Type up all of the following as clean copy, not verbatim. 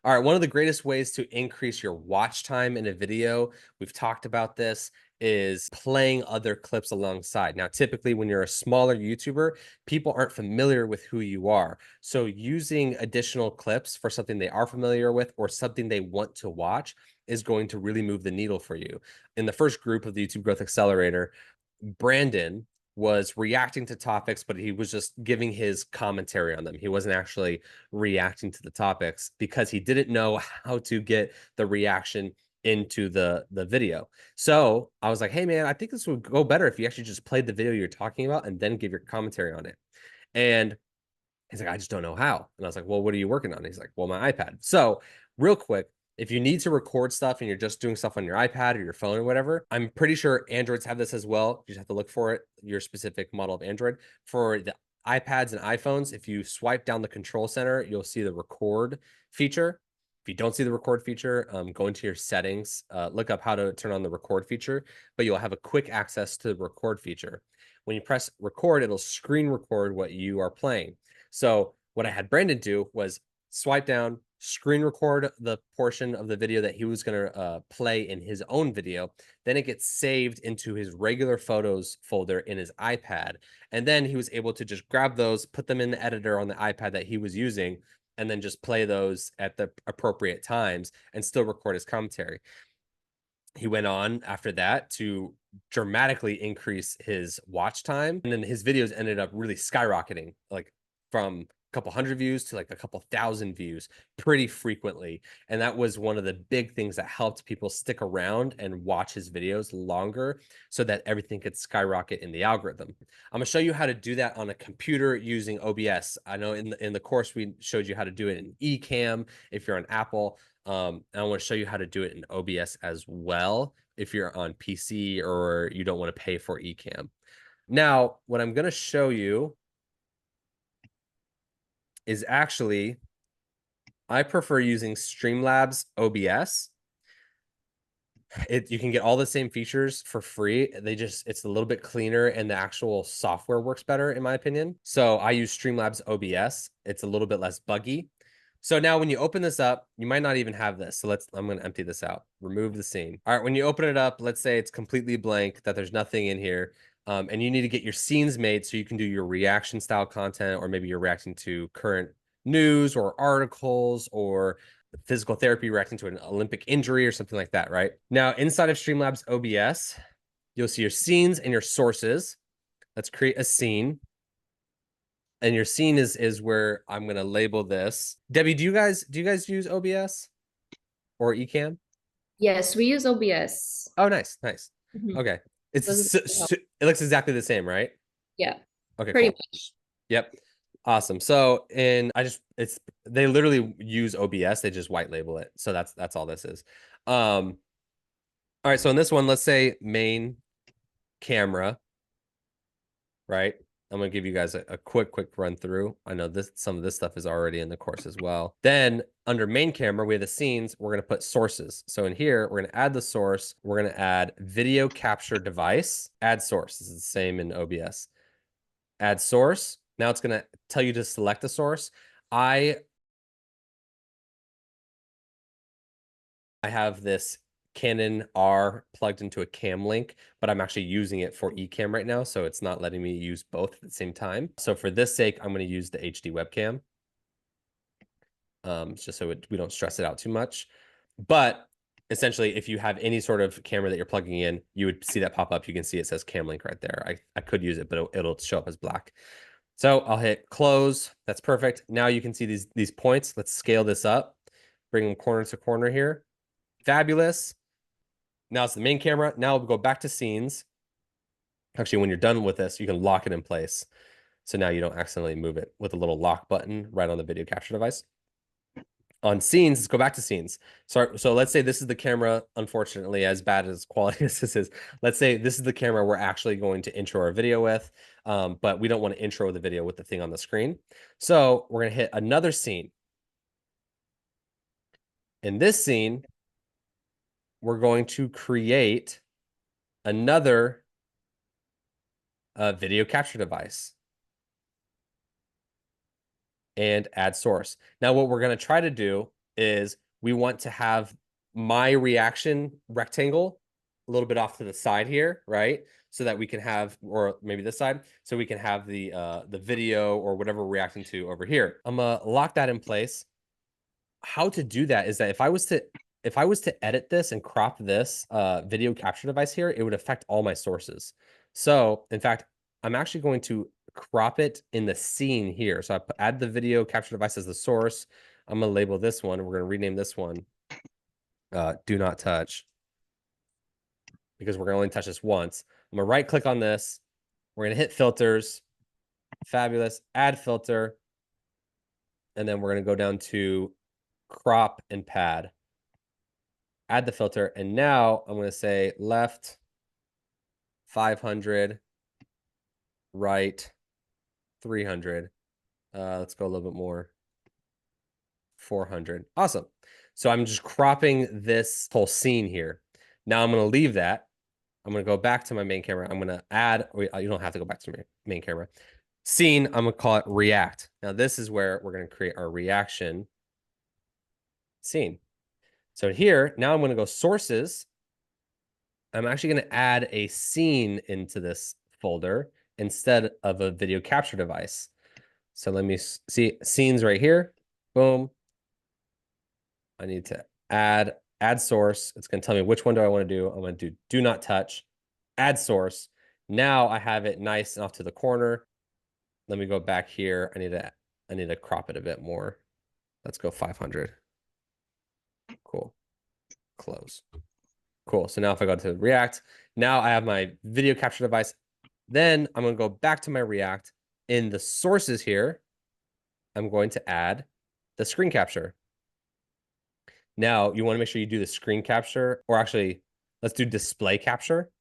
All right, one of the greatest ways to increase your watch time in a video, we've talked about this, is playing other clips alongside. Now, typically when you're a smaller YouTuber, people aren't familiar with who you are. So using additional clips for something they are familiar with or something they want to watch is going to really move the needle for you. In the first group of the YouTube Growth Accelerator, Brandon was reacting to topics, but he was just giving his commentary on them. He wasn't actually reacting to the topics because he didn't know how to get the reaction into the video. So I was like, hey man, I think this would go better if you actually just played the video you're talking about and then give your commentary on it. And he's like, I just don't know how. And I was like, well, what are you working on? He's like, well, my iPad. So real quick, if you need to record stuff and you're just doing stuff on your iPad or your phone or whatever, I'm pretty sure Androids have this as well. You just have to look for it, your specific model of Android. For the iPads and iPhones, if you swipe down the control center, you'll see the record feature. If you don't see the record feature, go into your settings, look up how to turn on the record feature, but you'll have a quick access to the record feature. When you press record, it'll screen record what you are playing. So what I had Brandon do was swipe down, screen record the portion of the video that he was going to play in his own video. Then it gets saved into his regular photos folder in his iPad. And then he was able to just grab those, put them in the editor on the iPad that he was using, and then just play those at the appropriate times and still record his commentary. He went on after that to dramatically increase his watch time. And then his videos ended up really skyrocketing, like from a couple hundred views to like a couple thousand views pretty frequently. And that was one of the big things that helped people stick around and watch his videos longer so that everything could skyrocket in the algorithm. I'm gonna show you how to do that on a computer using OBS. I know in the course we showed you how to do it in Ecamm if you're on Apple. And I want to show you how to do it in OBS as well if you're on PC or you don't want to pay for Ecamm. Now, what I'm going to show you is actually, I prefer using Streamlabs OBS. You can get all the same features for free. It's a little bit cleaner and the actual software works better in my opinion. So I use Streamlabs OBS. It's a little bit less buggy. So now when you open this up, you might not even have this. So I'm going to empty this out, remove the scene. All right, when you open it up, let's say it's completely blank, that there's nothing in here. And you need to get your scenes made so you can do your reaction style content, or maybe you're reacting to current news or articles or physical therapy reacting to an Olympic injury or something like that, right? Now, inside of Streamlabs OBS, you'll see your scenes and your sources. Let's create a scene. And your scene is where I'm gonna label this. Debbie, do you guys use OBS or Ecamm? Yes, we use OBS. Oh, nice, nice. Mhm. Okay, it Those looks exactly the same, right? Yeah, Okay, pretty cool. much. Yep, awesome. So, they literally use OBS. They just white label it. So that's all this is. All right. So in this one, let's say main camera, right? I'm gonna give you guys a quick run through. I know some of this stuff is already in the course as well. Then under main camera, we have the scenes. We're gonna put sources. So in here, we're gonna add the source. We're gonna add video capture device. Add source. This is the same in OBS. Add source. Now it's gonna tell you to select the source. I have this Canon R plugged into a cam link, but I'm actually using it for Ecamm right now, so it's not letting me use both at the same time. So for this sake, I'm going to use the HD webcam, just so we don't stress it out too much. But essentially, if you have any sort of camera that you're plugging in, you would see that pop up. You can see it says cam link right there. I could use it, but it'll show up as black. So I'll hit close. That's perfect. Now you can see these points. Let's scale this up, bring them corner to corner here. Fabulous. Now it's the main camera. Now we'll go back to scenes. Actually, when you're done with this, you can lock it in place. So now you don't accidentally move it with a little lock button right on the video capture device. On scenes, let's go back to scenes. So let's say this is the camera, unfortunately, as bad as quality as this is. Let's say this is the camera we're actually going to intro our video with, but we don't want to intro the video with the thing on the screen. So we're going to hit another scene. In this scene, we're going to create another video capture device and add source. Now, what we're going to try to do is we want to have my reaction rectangle a little bit off to the side here, right? So that we can have, or maybe this side, so we can have the video or whatever we're reacting to over here. I'm gonna lock that in place. How to do that is that if I was to edit this and crop this video capture device here, it would affect all my sources. So in fact, I'm actually going to crop it in the scene here. So add the video capture device as the source. I'm gonna label this one. We're gonna rename this one do not touch, because we're gonna only touch this once. I'm gonna right click on this. We're gonna hit filters. Fabulous. Add filter. And then we're gonna go down to crop and pad. Add the filter. And now I'm gonna say left 500, right 300. Let's go a little bit more. 400. Awesome. So I'm just cropping this whole scene here. Now I'm going to leave that. I'm going to go back to my main camera. I'm going to add, you don't have to go back to my main camera. Scene, I'm going to call it react. Now this is where we're going to create our reaction scene. So here, now I'm going to go sources. I'm actually going to add a scene into this folder instead of a video capture device. So let me see scenes right here. Boom. I need to add source. It's going to tell me which one do I want to do. I'm going to do not touch, add source. Now I have it nice and off to the corner. Let me go back here. I need to crop it a bit more. Let's go 500. Cool. Close. Cool. So now if I go to React, now I have my video capture device. Then I'm going to go back to my React. In the sources here, I'm going to add the screen capture. Now you want to make sure you do the screen capture, or actually let's do display capture,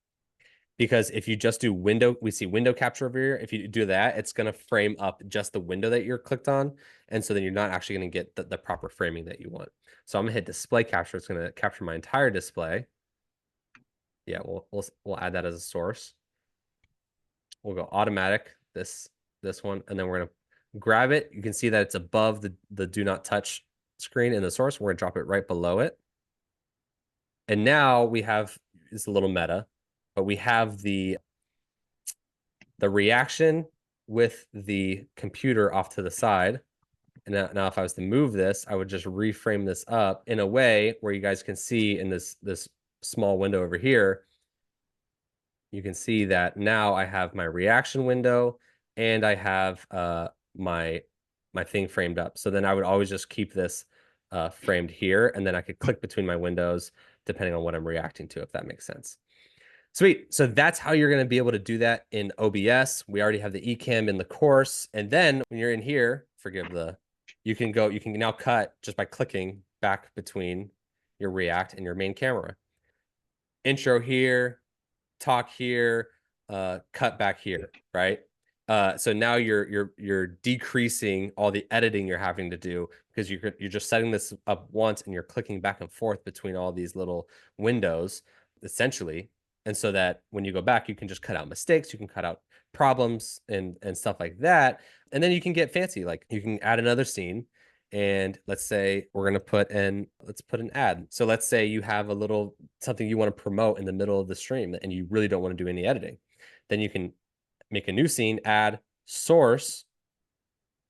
because if you just do window, we see window capture over here. If you do that, it's going to frame up just the window that you're clicked on. And so then you're not actually going to get the proper framing that you want. So I'm going to hit display capture. It's going to capture my entire display. Yeah, we'll add that as a source. We'll go automatic, this one, and then we're going to grab it. You can see that it's above the do not touch screen in the source. We're going to drop it right below it. And now we have, it's a little meta, but we have the reaction with the computer off to the side. And now if I was to move this, I would just reframe this up in a way where you guys can see in this small window over here, you can see that now I have my reaction window and I have my thing framed up. So then I would always just keep this framed here, and then I could click between my windows depending on what I'm reacting to, if that makes sense. Sweet. So that's how you're going to be able to do that in OBS. We already have the eCam in the course. And then when you're in here, you can now cut just by clicking back between your React and your main camera. Intro here, talk here, cut back here, right? So now you're decreasing all the editing you're having to do, because you're just setting this up once and you're clicking back and forth between all these little windows, essentially. And so that when you go back, you can just cut out mistakes, you can cut out problems and stuff like that. And then you can get fancy. Like you can add another scene. And let's say we're going to let's put an ad. So let's say you have something you want to promote in the middle of the stream and you really don't want to do any editing. Then you can make a new scene, add source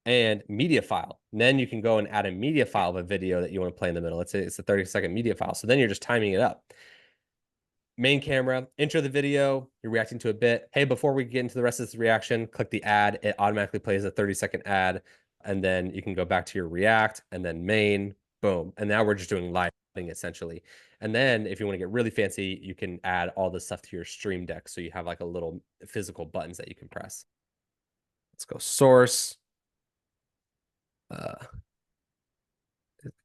and media file. And then you can go and add a media file of a video that you want to play in the middle. Let's say it's a 30-second media file. So then you're just timing it up. Main camera, intro the video, you're reacting to a bit. Hey, before we get into the rest of this reaction, click the ad. It automatically plays a 30-second ad. And then you can go back to your React and then main, boom. And now we're just doing lighting essentially. And then if you want to get really fancy, you can add all this stuff to your stream deck. So you have like a little physical buttons that you can press. Let's go source,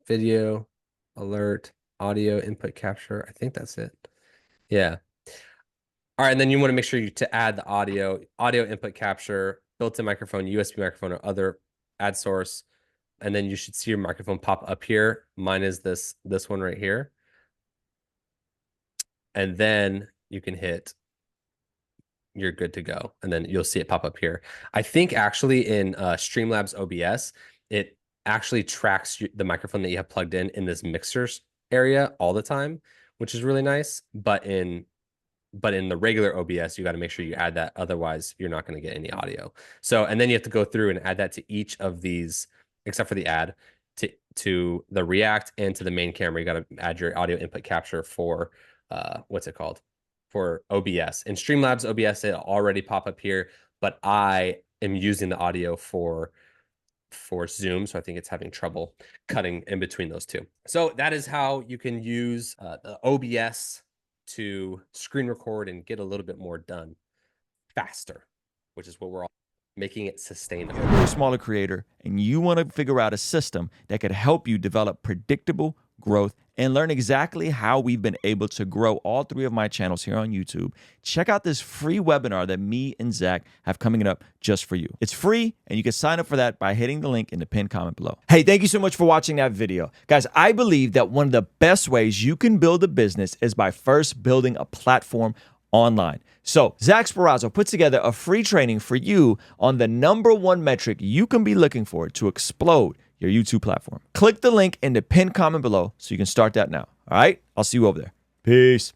video, alert, audio, input capture. I think that's it. Yeah. All right, and then you want to make sure to add the audio input capture, built-in microphone, USB microphone, or other add source. And then you should see your microphone pop up here. Mine is this one right here. And then you can hit, you're good to go. And then you'll see it pop up here. I think actually in Streamlabs OBS, actually tracks the microphone that you have plugged in this mixers area all the time, which is really nice. But in the regular OBS, you got to make sure you add that. Otherwise, you're not going to get any audio. So, and then you have to go through and add that to each of these, except for the add to the React and to the main camera. You got to add your audio input capture for what's it called? For OBS. In Streamlabs OBS, it'll already pop up here, but I am using the audio for Zoom, so I think it's having trouble cutting in between those two. So that is how you can use the OBS to screen record and get a little bit more done faster, which is what we're all making it sustainable. If you're a smaller creator and you want to figure out a system that could help you develop predictable growth and learn exactly how we've been able to grow all 3 of my channels here on YouTube, check out this free webinar that me and Zach have coming up just for you. It's free, and you can sign up for that by hitting the link in the pinned comment below. Hey, thank you so much for watching that video. Guys, I believe that one of the best ways you can build a business is by first building a platform online. So Zach Sparazzo put together a free training for you on the #1 metric you can be looking for to explode your YouTube platform. Click the link in the pinned comment below so you can start that now. All right, I'll see you over there. Peace.